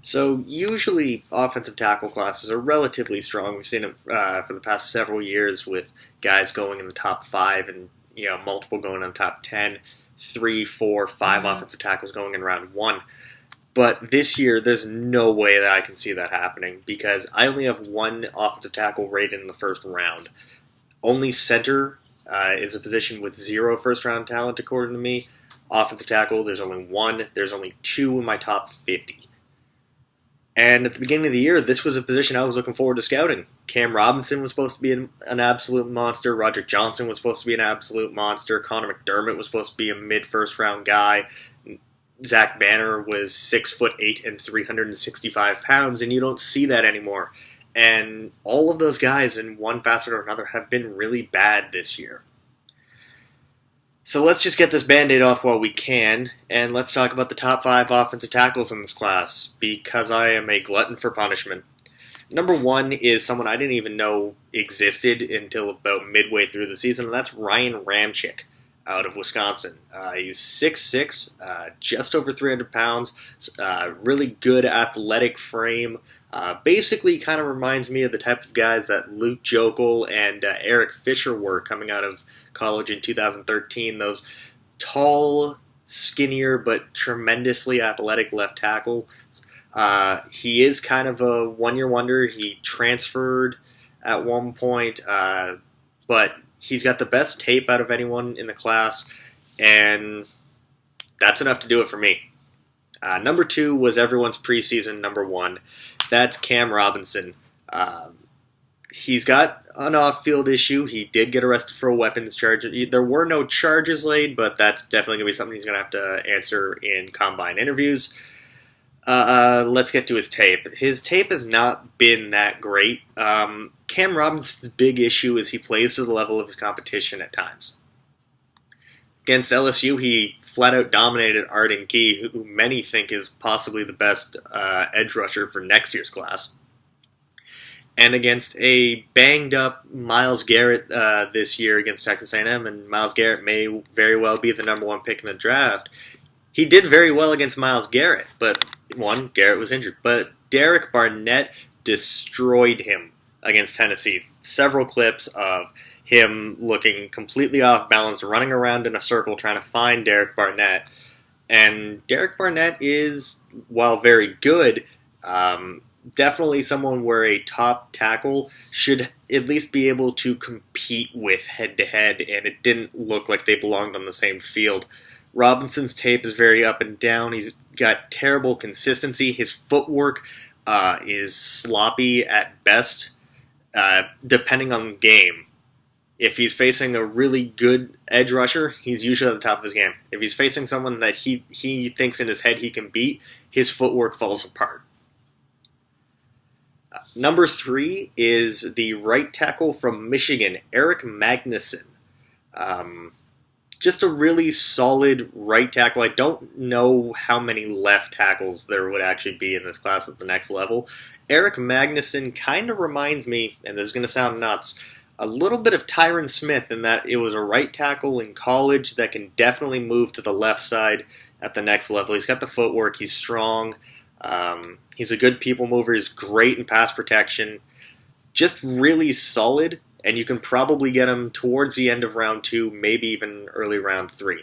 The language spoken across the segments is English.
So usually offensive tackle classes are relatively strong. We've seen it for the past several years with guys going in the top five and multiple going in the top 10, 3, 4, 5 offensive tackles going in round one. But this year, there's no way that I can see that happening because I only have one offensive tackle rated in the first round. Only center is a position with 0 first-round talent, according to me. Offensive tackle, there's only one. There's only 2 in my top 50. And at the beginning of the year, this was a position I was looking forward to scouting. Cam Robinson was supposed to be an absolute monster. Roger Johnson was supposed to be an absolute monster. Connor McDermott was supposed to be a mid-first-round guy. Zach Banner was 6'8" and 365 pounds, and you don't see that anymore. And all of those guys, in one facet or another, have been really bad this year. So let's just get this Band-Aid off while we can, and let's talk about the top 5 offensive tackles in this class, because I am a glutton for punishment. Number 1 is someone I didn't even know existed until about midway through the season, and that's Ryan Ramczyk out of Wisconsin. He's 6'6", just over 300 pounds, really good athletic frame. Basically kind of reminds me of the type of guys that Luke Jokel and Erik Fisher were coming out of college in 2013. Those tall, skinnier, but tremendously athletic left tackles. He is kind of a one-year wonder. He transferred at one point, but he's got the best tape out of anyone in the class, and that's enough to do it for me. Number 2 was everyone's preseason number 1. That's Cam Robinson. He's got an off-field issue. He did get arrested for a weapons charge. There were no charges laid, but that's definitely going to be something he's going to have to answer in combine interviews. Let's get to his tape. His tape has not been that great. Cam Robinson's big issue is he plays to the level of his competition at times. Against LSU, he flat-out dominated Arden Key, who many think is possibly the best edge rusher for next year's class. And against a banged-up Myles Garrett this year against Texas A&M, and Myles Garrett may very well be the number 1 pick in the draft, he did very well against Myles Garrett, but Garrett was injured. But Derek Barnett destroyed him against Tennessee. Several clips of him looking completely off balance, running around in a circle trying to find Derek Barnett. And Derek Barnett is, while very good, definitely someone where a top tackle should at least be able to compete with head-to-head, and it didn't look like they belonged on the same field. Robinson's tape is very up and down. He's got terrible consistency. His footwork is sloppy at best, depending on the game. If he's facing a really good edge rusher, he's usually at the top of his game. If he's facing someone that he thinks in his head he can beat, his footwork falls apart. Number 3 is the right tackle from Michigan, Erik Magnusson. Just a really solid right tackle. I don't know how many left tackles there would actually be in this class at the next level. Erik Magnusson kind of reminds me, and this is going to sound nuts, a little bit of Tyron Smith in that it was a right tackle in college that can definitely move to the left side at the next level. He's got the footwork. He's strong. He's a good people mover. He's great in pass protection. Just really solid. And you can probably get him towards the end of round 2, maybe even early round 3.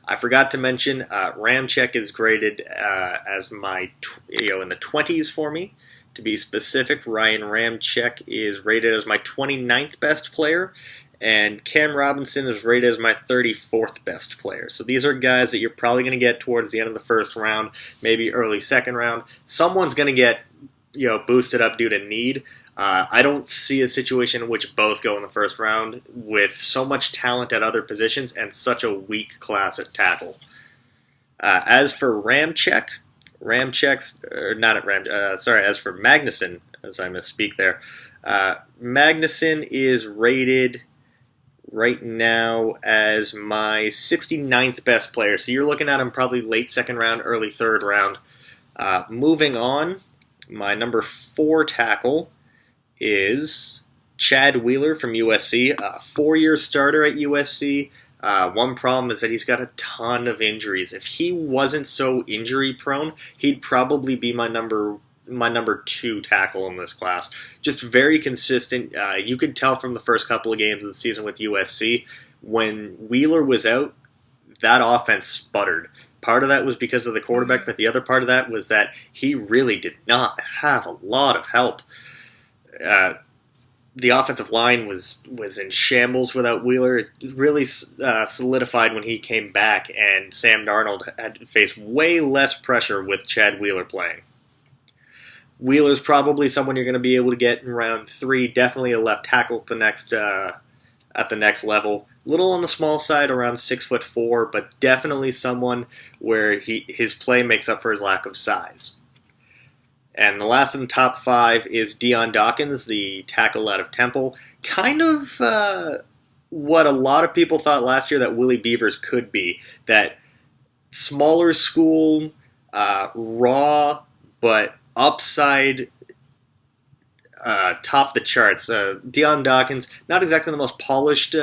I forgot to mention, Ramczyk is graded as my, in the 20s for me. To be specific, Ryan Ramczyk is rated as my 29th best player, and Cam Robinson is rated as my 34th best player. So these are guys that you're probably going to get towards the end of the first round, maybe early second round. Someone's going to get boosted up due to need. I don't see a situation in which both go in the first round with so much talent at other positions and such a weak class at tackle. As for Ramczyk, as for Magnusson, as I misspeak there, Magnusson is rated right now as my 69th best player. So you're looking at him probably late second round, early third round. Moving on, my number 4 tackle is Chad Wheeler from USC, a 4-year starter at USC, One problem is that he's got a ton of injuries. If he wasn't so injury prone, he'd probably be my number 2 tackle in this class. Just very consistent. You could tell from the first couple of games of the season with USC, when Wheeler was out, that offense sputtered. Part of that was because of the quarterback, but the other part of that was that he really did not have a lot of help. The offensive line was in shambles without Wheeler. It really solidified when he came back, and Sam Darnold had to face way less pressure with Chad Wheeler playing. Wheeler's probably someone you're going to be able to get in round 3. Definitely a left tackle at the next level. A little on the small side, around 6'4", but definitely someone where his play makes up for his lack of size. And the last in the top 5 is Dion Dawkins, the tackle out of Temple. Kind of what a lot of people thought last year that Willie Beavers could be. That smaller school, raw, but upside, top the charts. Dion Dawkins, not exactly the most polished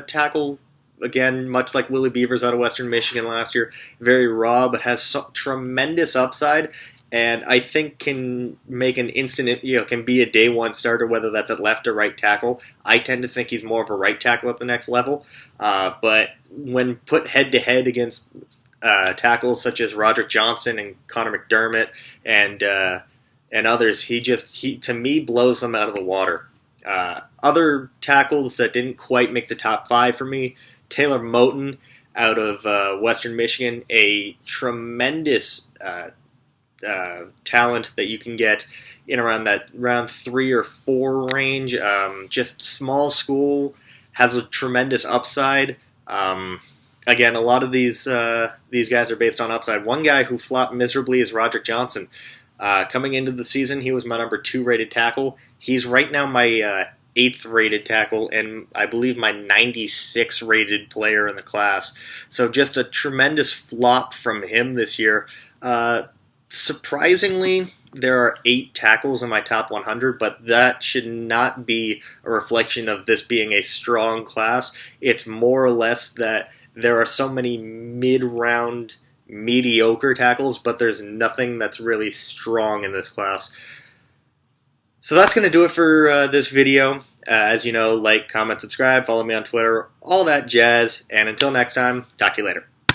tackle. Again, much like Willie Beavers out of Western Michigan last year, very raw, but has tremendous upside, and I think can make an instant, can be a day one starter, whether that's at left or right tackle. I tend to think he's more of a right tackle at the next level, but when put head to head against tackles such as Roderick Johnson and Connor McDermott and others, he to me blows them out of the water. Other tackles that didn't quite make the top 5 for me: Taylor Moton out of Western Michigan, a tremendous talent that you can get in around that round 3 or 4 range. Just small school, has a tremendous upside. Again, a lot of these guys are based on upside. One guy who flopped miserably is Roderick Johnson. Coming into the season, he was my number 2 rated tackle. He's right now my 8th rated tackle, and I believe my 96 rated player in the class. So just a tremendous flop from him this year. Surprisingly, there are 8 tackles in my top 100, but that should not be a reflection of this being a strong class. It's more or less that there are so many mid-round mediocre tackles, but there's nothing that's really strong in this class. So that's going to do it for this video. As you know, like, comment, subscribe, follow me on Twitter, all that jazz. And until next time, talk to you later.